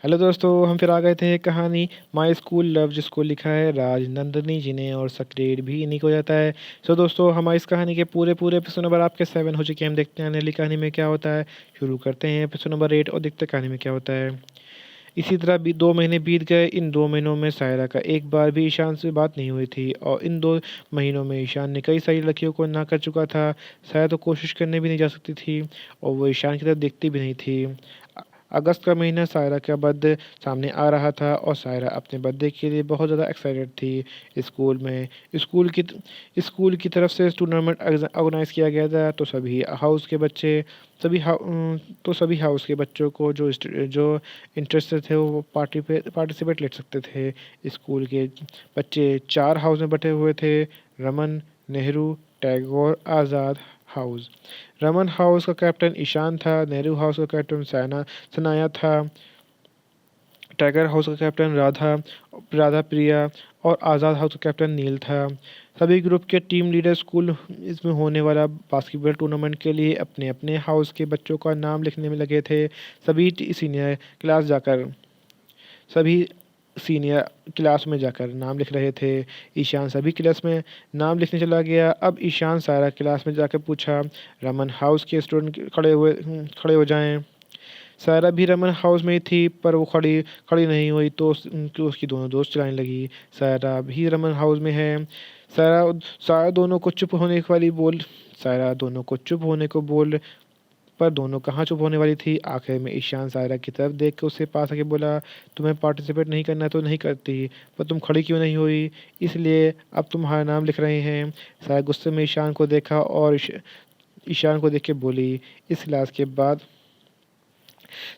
Hello दोस्तों, हम फिर आ गए थे एक कहानी माई स्कूल लव जिसको लिखा है राज नंदिनी जी ने और सक्रेड भी इन्हीं को जाता है। सो दोस्तों, हमारी इस कहानी के पूरे पूरे एपिसोड नंबर आपके 7 हो चुके हैं। हम देखते हैं अगली कहानी में क्या होता है। शुरू करते हैं एपिसोड नंबर 8 और देखते हैं कहानी में क्या होता है। इसी तरह भी 2 महीने बीत गए। इन 2 महीनों में सायरा का एक बार भी ईशान से बात नहीं हुई थी और इन 2 महीनों में ईशान ने कई सारी लड़कियों को ना कर चुका था। सायरा तो कोशिश करने भी नहीं जा सकती थी और वो ईशान की तरफ देखती भी नहीं थी। अगस्त का महीना सायरा का बर्थडे सामने आ रहा था और सायरा अपने बर्थडे के लिए बहुत ज़्यादा एक्साइटेड थी। स्कूल में स्कूल की तरफ से टूर्नामेंट ऑर्गेनाइज किया गया था तो सभी हाउस के बच्चों को जो इंटरेस्टेड थे वो पार्टिसिपेट ले सकते थे। स्कूल के बच्चे 4 हाउस में बटे हुए थे। रमन, नेहरू, टैगोर, आज़ाद हाउस। रमन हाउस का कैप्टन ईशान था। नेहरू हाउस का कैप्टन सनाया था। टाइगर हाउस का कैप्टन राधा प्रिया और आज़ाद हाउस का कैप्टन नील था। सभी ग्रुप के टीम लीडर स्कूल इसमें होने वाला बास्केटबॉल टूर्नामेंट के लिए अपने अपने हाउस के बच्चों का नाम लिखने में लगे थे। सीनियर क्लास जाकर सभी सीनियर क्लास में जाकर नाम लिख रहे थे। ईशान सभी क्लास में नाम लिखने चला गया। अब ईशान सारा क्लास में जाकर पूछा, रमन हाउस के स्टूडेंट खड़े हो जाएं। सारा भी रमन हाउस में ही थी पर वो खड़ी खड़ी नहीं हुई तो उसकी दोनों दोस्त चिल्लाने लगी, सारा भी रमन हाउस में है। सारा सारा दोनों को चुप होने वाली बोल सारा दोनों को चुप होने को बोल पर दोनों कहाँ चुप होने वाली थी। आखिर में ईशान सायरा की तरफ देख कर उससे पास आके बोला, तुम्हें पार्टिसिपेट नहीं करना तो नहीं करती, पर तुम खड़ी क्यों नहीं हुई, इसलिए अब तुम्हारा नाम लिख रहे हैं। सायरा गुस्से में ईशान को देखा और ईशान को देख के बोली। इस क्लास के बाद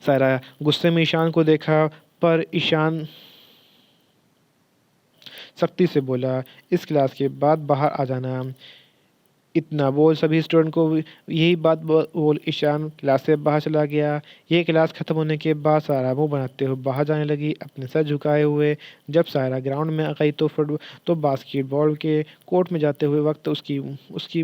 सायरा गुस्से में ईशान को देखा पर ईशान सख्ती से बोला, इस क्लास के बाद बाहर आ जाना। इतना बोल सभी स्टूडेंट को यही बात बोल ईशान क्लास से बाहर चला गया। ये क्लास खत्म होने के बाद सारा मुंह बनाते हुए बाहर जाने लगी अपने सर झुकाए हुए। जब सारा ग्राउंड में आ गई तो बास्केटबॉल के कोर्ट में जाते हुए वक्त उसकी उसकी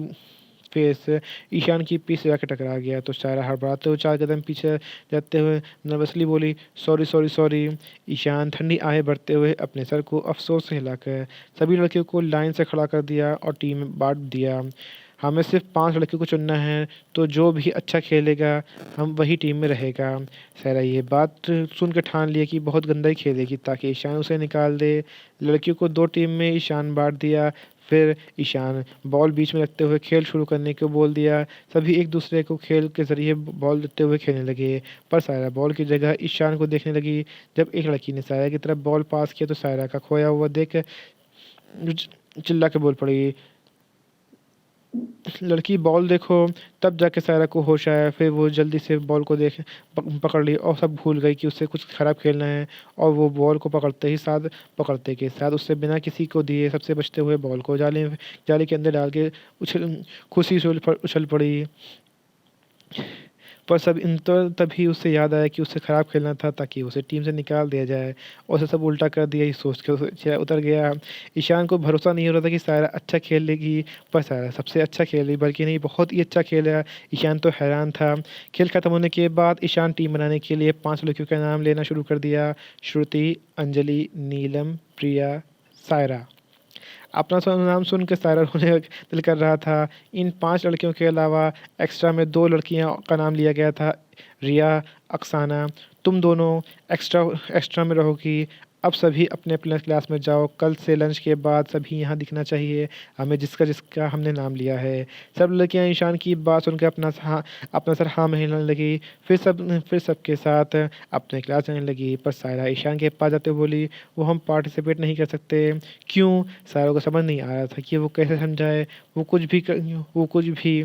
फेस ईशान की पीछे जाकर टकरा गया तो सारा हड़बड़ाते हुए 4 कदम पीछे जाते हुए नर्वसली बोली, सॉरी सॉरी सॉरी। ईशान ठंडी आहें भरते हुए अपने सर को अफसोस से हिलाकर सभी लड़कियों को लाइन से खड़ा कर दिया और टीम में बांट दिया। हमें सिर्फ 5 लड़कियों को चुनना है तो जो भी अच्छा खेलेगा हम वही टीम में रहेगा। सारा ये बात सुन के ठान लिया कि बहुत गंदा ही खेलेगी ताकि ईशान उसे निकाल दे। लड़कियों को 2 टीम में ईशान बांट दिया। फिर ईशान बॉल बीच में रखते हुए खेल शुरू करने को बोल दिया। सभी एक दूसरे को खेल के ज़रिए बॉल देते हुए खेलने लगे पर सायरा बॉल की जगह ईशान को देखने लगी। जब एक लड़की ने सायरा की तरफ बॉल पास किया तो सायरा का खोया हुआ देख चिल्ला के बोल पड़ी, लड़की बॉल देखो। तब जाके सायरा को होश आया। फिर वो जल्दी से बॉल को पकड़ ली और सब भूल गई कि उससे कुछ ख़राब खेलना है और वो बॉल को पकड़ते के साथ उससे बिना किसी को दिए सबसे बचते हुए बॉल को जाली के अंदर डाल के खुशी से उछल पड़ी। पर सब इन तो तभी उसे याद आया कि उसे ख़राब खेलना था ताकि उसे टीम से निकाल दिया जाए और उसे सब उल्टा कर दिया। ये सोच के चेहरा उतर गया। ईशान को भरोसा नहीं हो रहा था कि सायरा अच्छा खेल लेगी पर सायरा सबसे अच्छा खेल रही, बल्कि नहीं बहुत ही अच्छा खेला। ईशान तो हैरान था। खेल खत्म होने के बाद ईशान टीम बनाने के लिए 5 लड़कियों का नाम लेना शुरू कर दिया, श्रुति, अंजलि, नीलम, प्रिया, सायरा। अपना नाम सुन के सायरा रोने का दिल कर रहा था। इन 5 लड़कियों के अलावा एक्स्ट्रा में 2 लड़कियां का नाम लिया गया था, रिया, अक्साना। तुम दोनों एक्स्ट्रा एक्स्ट्रा में रहोगी। अब सभी अपने अपने क्लास में जाओ। कल से लंच के बाद सभी यहाँ दिखना चाहिए हमें, जिसका जिसका हमने नाम लिया है। सब लड़कियाँ ईशान की बात सुनकर अपना सर हाँ में हिलाने लगी। फिर सबके साथ अपने क्लास जाने लगी पर सायरा ईशान के पास जाते बोली, वो हम पार्टिसिपेट नहीं कर सकते। क्यों? सारों को समझ नहीं आ रहा था कि वो कैसे समझाए। वो कुछ भी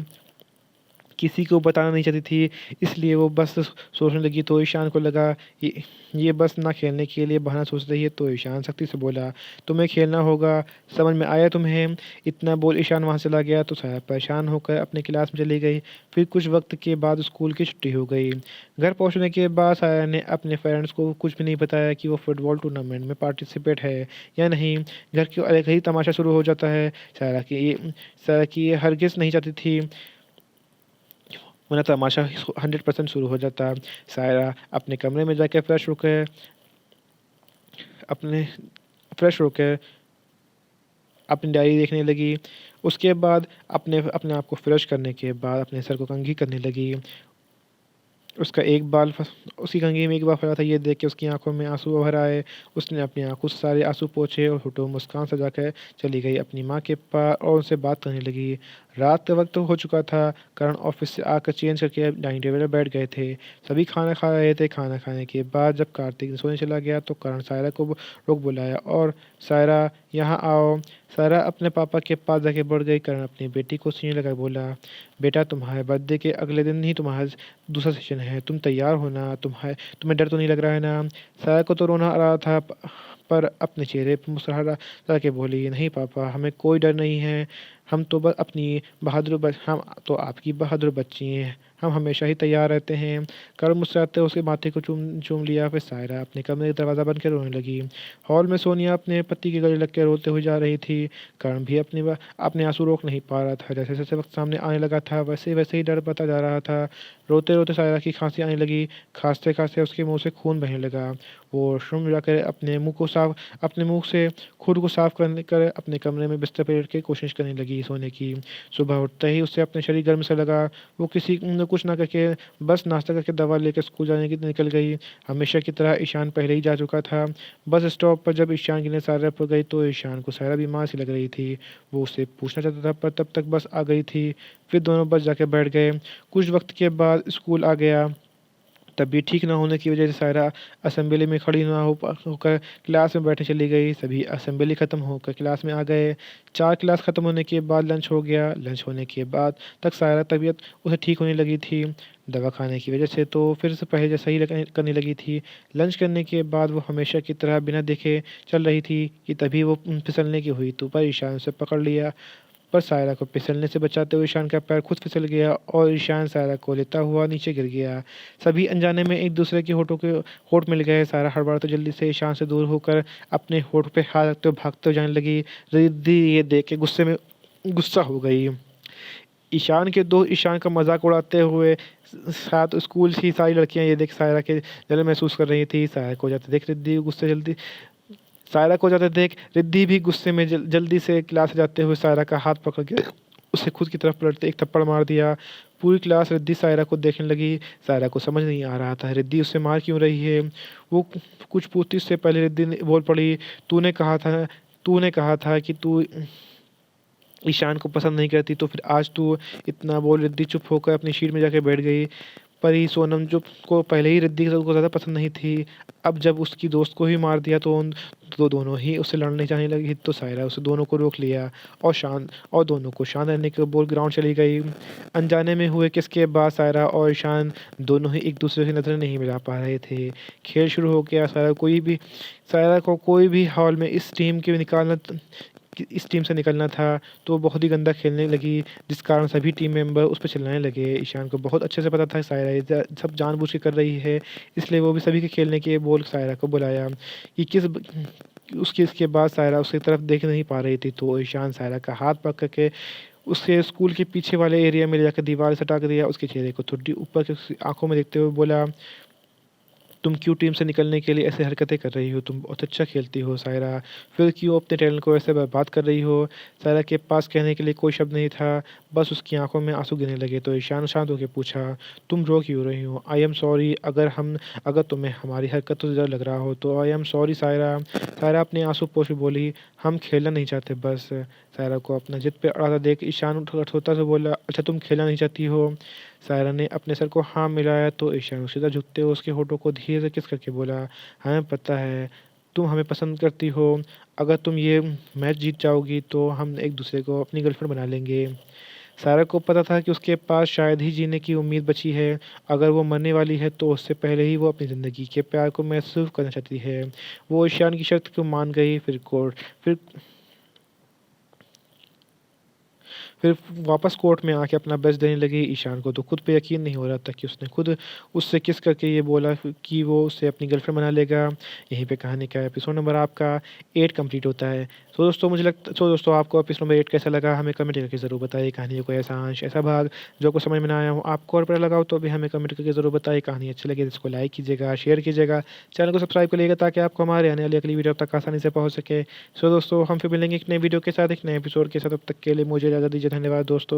किसी को बताना नहीं चाहती थी, इसलिए वो बस सोचने लगी। तो ईशान को लगा ये बस ना खेलने के लिए बहाना सोच रही है। तो ईशान सख्ती से बोला, तुम्हें खेलना होगा, समझ में आया तुम्हें? इतना बोल ईशान वहाँ चला गया तो सारा परेशान होकर अपने क्लास में चली गई। फिर कुछ वक्त के बाद स्कूल की छुट्टी हो गई। घर पहुँचने के बाद सारा ने अपने पेरेंट्स को कुछ भी नहीं बताया कि वो फुटबॉल टूर्नामेंट में पार्टिसिपेट है या नहीं। घर की अलग ही तमाशा शुरू हो जाता है। सारा की ये हरगिज़ नहीं चाहती थी वरना तमाशा 100% शुरू हो जाता। सायरा अपने कमरे में जाके अपने फ्रेश होकर अपनी डायरी देखने लगी। उसके बाद अपने अपने आप को फ्रेश करने के बाद अपने सर को कंघी करने लगी। उसका एक बाल फँस उसकी कंघी में एक बाल फँसा था, ये देख के उसकी आँखों में आँसू भर आए। उसने अपनी आँखों से सारे आँसू पोंछे और होठों में मुस्कान सजा कर चली गई अपनी माँ के पास और उनसे बात करने लगी। रात का वक़्त हो चुका था, करण ऑफ़िस से आकर चेंज करके डाइनिंग टेबल पर बैठ गए थे। सभी खाना खा रहे थे। खाना खाने के बाद जब कार्तिक सोने चला गया तो करण सायरा को रोक बुलाया और सायरा यहाँ आओ। सायरा अपने पापा के पास जाके बढ़ गई। करण अपनी बेटी को सीने लगा बोला, बेटा तुम्हारे बर्थडे के अगले दिन ही तुम्हारा दूसरा सेशन है, तुम तैयार हो ना? तुम्हें डर तो नहीं लग रहा है ना? सारा को तो रोना आ रहा था पर अपने चेहरे पर मुस्कुरा के बोली, नहीं पापा, हमें कोई डर नहीं है। हम तो बस हम तो आपकी बहादुर बच्ची हैं। हम हमेशा ही तैयार रहते हैं। करण मुस्कुराते उसके माथे को चूम चूम लिया। फिर सायरा अपने कमरे का दरवाज़ा बंद कर रोने लगी। हॉल में सोनिया अपने पति के गले लग के रोते हुए जा रही थी। करण भी अपने आंसू रोक नहीं पा रहा था। जैसे जैसे वक्त सामने आने लगा था वैसे वैसे ही डर बढ़ता जा रहा था। रोते रोते सायरा की खांसी आने लगी। खांसते खांसते उसके मुंह से खून बहने लगा। वो वॉशरूम में जाकर अपने मुंह से खुद को साफ करने कर अपने कमरे में बिस्तर पर लेट के कोशिश करने लगी सोने की। सुबह उठते ही उसे अपने शरीर गर्म सा लगा। वो किसी न कुछ ना करके बस नाश्ता करके दवा लेकर स्कूल जाने की निकल गई। हमेशा की तरह ईशान पहले ही जा चुका था। बस स्टॉप पर जब ईशान की नज़र सायरा पर गई तो ईशान को सायरा बीमार सी लग रही थी। वो उससे पूछना चाहता था पर तब तक बस आ गई थी। फिर दोनों बस जाके बैठ गए। कुछ वक्त के बाद स्कूल आ गया। तबीयत ठीक न होने की वजह से सायरा असेंबली में खड़ी ना होकर क्लास में बैठने चली गई। सभी असेंबली ख़त्म होकर क्लास में आ गए। 4 क्लास ख़त्म होने के बाद लंच हो गया। लंच होने के बाद तक सायरा तबीयत उसे ठीक होने लगी थी। दवा खाने की वजह से तो फिर से पहले जैसा ही करने लगी थी। लंच करने के बाद वो हमेशा की तरह बिना देखे चल रही थी कि तभी वो फिसलने की हुई तो पर ईशान उसे पकड़ लिया। पर सायरा को फिसलने से बचाते हुए ईशान का पैर खुद फिसल गया और ईशान सायरा को लेता हुआ नीचे गिर गया। सभी अनजाने में एक दूसरे के होठ मिल गए। सायरा हड़बड़ाते जल्दी से ईशान से दूर होकर अपने होठ पे हाथ रखते हुए भागते हुए जाने लगी। रिद्धि ये देख के गुस्सा हो गई। ईशान का मजाक उड़ाते हुए साथ स्कूल की सारी लड़कियां ये देख सायरा के जलन महसूस कर रही थी। सायरा को जाते देख रिद्धि भी गुस्से में जल्दी से क्लास से जाते हुए सायरा का हाथ पकड़ के उसे खुद की तरफ पलटते एक थप्पड़ मार दिया। पूरी क्लास रिद्धि सायरा को देखने लगी। सायरा को समझ नहीं आ रहा था रिद्धि उससे मार क्यों रही है। वो कुछ पूछती उससे पहले रिद्धि ने बोल पड़ी, तूने कहा था कि तू ईशान को पसंद नहीं करती तो फिर आज तू इतना बोल। रिद्धि चुप होकर अपनी सीट में जाके बैठ गई। पर ही सोनम जो को पहले ही रिद्धि को ज़्यादा पसंद नहीं थी, अब जब उसकी दोस्त को ही मार दिया तो दोनों ही उससे लड़ने जाने लगी। तो सायरा उसे दोनों को रोक लिया और दोनों को शांत रहने के बोल ग्राउंड चली गई। अनजाने में हुए किसके बाद सायरा और ईशान दोनों ही एक दूसरे की नज़रें नहीं मिला पा रहे थे। खेल शुरू हो गया। सायरा को कोई भी हॉल में इस टीम से निकलना था तो बहुत ही गंदा खेलने लगी, जिस कारण सभी टीम मेंबर उस पर चिल्लाने लगे। ईशान को बहुत अच्छे से पता था सायरा ये सब जानबूझ के कर रही है, इसलिए वो भी सभी के खेलने के बोल सायरा को बुलाया कि इसके बाद सायरा उसकी तरफ देख नहीं पा रही थी तो ईशान सायरा का हाथ पकड़ के उसके स्कूल के पीछे वाले एरिया में ले जाकर दीवार से सटा दिया। उसके चेहरे को थोड़ी ऊपर के उसकी आंखों में देखते हुए बोला, तुम क्यों टीम से निकलने के लिए ऐसे हरकतें कर रही हो? तुम बहुत अच्छा खेलती हो सायरा, फिर क्यों अपने टैलेंट को ऐसे बर्बाद कर रही हो? सायरा के पास कहने के लिए कोई शब्द नहीं था, बस उसकी आंखों में आंसू गिरने लगे। तो ईशान शांत होकर पूछा, तुम रो क्यों रही हो? आई एम सॉरी, अगर तुम्हें हमारी हरकतों से डर लग रहा हो तो I am sorry Saira. Saira अपने आंसू पोंछ के बोली, हम खेलना नहीं चाहते बस। सायरा को अपना जिद पे अड़ाता देख ईशान कठोरता से बोला, अच्छा तुम खेलना नहीं चाहती हो? सायरा ने अपने सर को हाँ मिलाया तो ईशान सीधा झुकते हुए उसके होठों को धीरे से किस करके बोला, हमें पता है तुम हमें पसंद करती हो। अगर तुम ये मैच जीत जाओगी तो हम एक दूसरे को अपनी गर्लफ्रेंड बना लेंगे। सायरा को पता था कि उसके पास शायद ही जीने की उम्मीद बची है। अगर वो मरने वाली है तो उससे पहले ही वो अपनी ज़िंदगी के प्यार को महसूस करना चाहती है। वो ईशान की शर्त को मान गई। फिर फिर वापस कोर्ट में आके अपना बेस्ट देने लगी ईशान को। तो खुद पे यकीन नहीं हो रहा था कि उसने खुद उससे किस करके ये बोला कि वो उससे अपनी गर्लफ्रेंड बना लेगा। यहीं पे कहानी का एपिसोड नंबर आपका 8 कंप्लीट होता है। सो दोस्तों आपको एपिसोड नंबर 8 कैसा लगा हमें कमेंट करके ज़रूर बताइए। कहानी का कोई ऐसा अंश, ऐसा भाग जो आपको समझ में ना आया हो, आपको और पता लगा हो तो भी हमें कमेंट करके ज़रूर बताइए। कहानी अच्छी लगी तो इसको लाइक कीजिएगा, शेयर कीजिएगा, चैनल को सब्सक्राइब करिएगा ताकि आपको हमारे आने वाली अगली वीडियो तक आसानी से पहुँच सके। सो दोस्तों हम फिर मिलेंगे एक नए वीडियो के साथ, एक नए एपिसोड के साथ। तब तक के लिए मुझे इजाज़त दीजिए। धन्यवाद दोस्तों।